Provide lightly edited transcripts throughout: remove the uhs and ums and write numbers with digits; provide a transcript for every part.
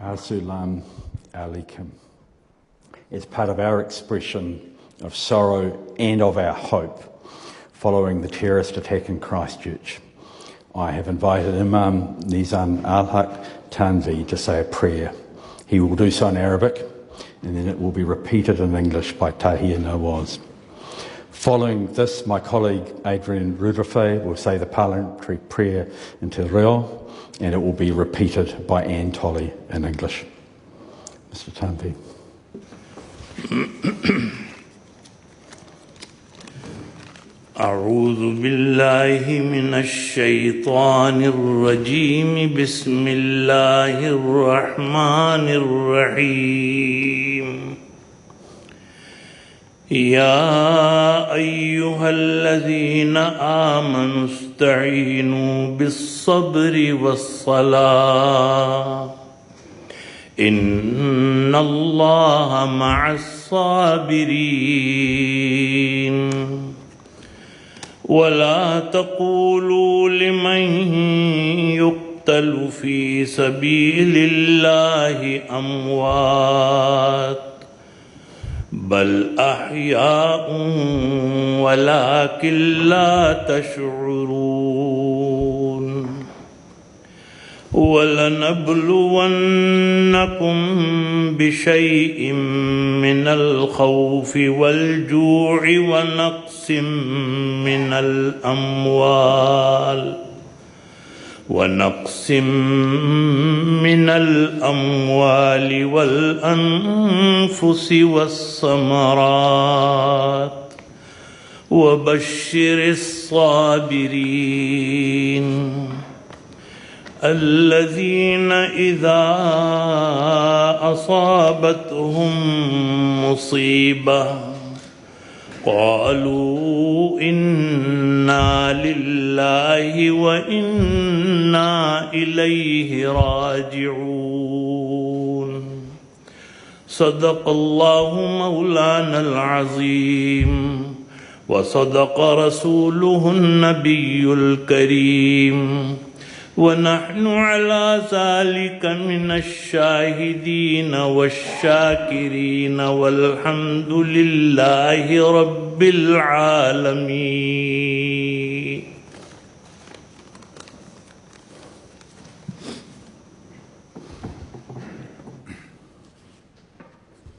As-Salam Alaikum. It's part of our expression of sorrow and of our hope following the terrorist attack in Christchurch. I have invited Imam Nizam Thanwi to say a prayer. He will do so in Arabic, and then it will be repeated in English by Tahir Nawaz. Following this, my colleague Adrian Rudrafe will say the parliamentary prayer in Te Reo, and it will be repeated by Anne Tolley in English. Mr. Thanwi. أعوذ بالله من الشيطان الرجيم بسم الله الرحمن الرحيم يا أيها الذين آمنوا استعينوا بالصبر والصلاة إن الله مع الصابرين ولا تقولوا لمن يقتل في سبيل الله أموات بل أحياء ولكن لا تشعرون ولنبلونكم بشيء من الخوف والجوع ونقص من الأموال والأنفس والثمرات وبشر الصابرين الذين إذا أصابتهم مصيبة قالوا إنا لله وإنا إليه راجعون صدق الله مولانا العظيم وصدق رسوله النبي الكريم ونحن على ذلك من الشاهدين والشاكرين والحمد لله رب العالمين.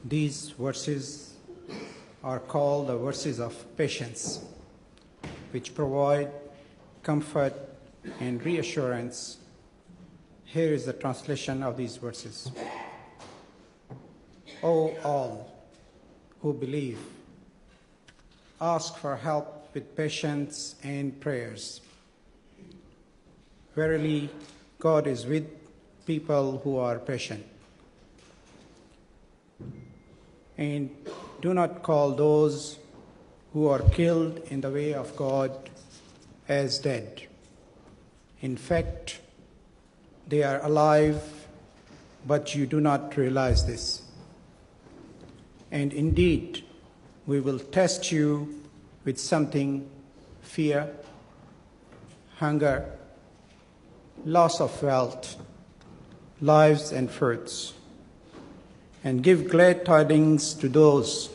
These verses are called the verses of patience, which provide comfort and reassurance. Here is the translation of these verses. O all who believe, ask for help with patience and prayers. Verily, God is with people who are patient. And do not call those who are killed in the way of God as dead. In fact, they are alive, but you do not realize this. And indeed, we will test you with something: fear, hunger, loss of wealth, lives and fruits, and give glad tidings to those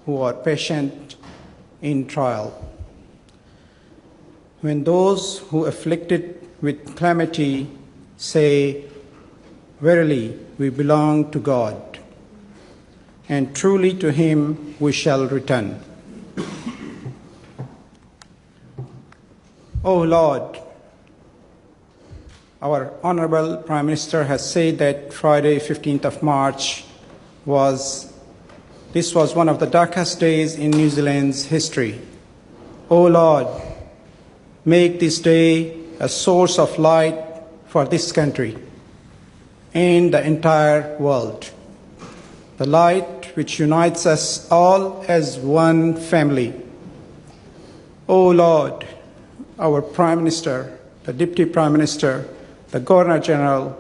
who are patient in trial. When those who afflicted with calamity say, verily we belong to God, and truly to him we shall return. O Lord, our Honorable Prime Minister has said that Friday, 15th of March, was one of the darkest days in New Zealand's history. O Lord, make this day a source of light for this country and the entire world. The light which unites us all as one family. O Lord, our Prime Minister, the Deputy Prime Minister, the Governor General,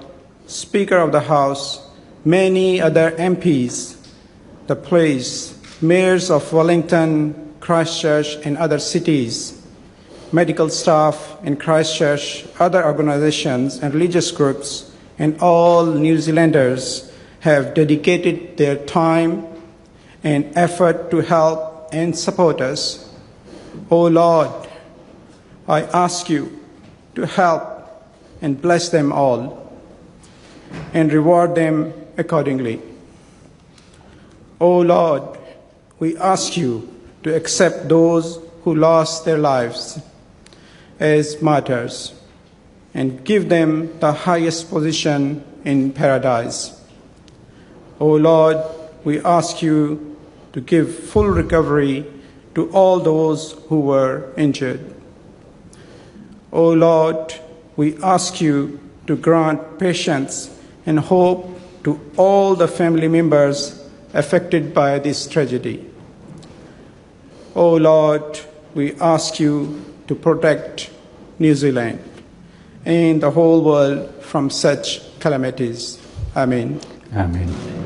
Speaker of the House, many other MPs, the police, mayors of Wellington, Christchurch and other cities, medical staff in Christchurch, other organizations and religious groups, and all New Zealanders have dedicated their time and effort to help and support us. O Lord, I ask you to help and bless them all and reward them accordingly. O Lord, we ask you to accept those who lost their lives as martyrs and give them the highest position in paradise. O Lord, we ask you to give full recovery to all those who were injured. O Lord, we ask you to grant patience and hope to all the family members affected by this tragedy. O Lord, we ask you to protect New Zealand and the whole world from such calamities. Amen. Amen.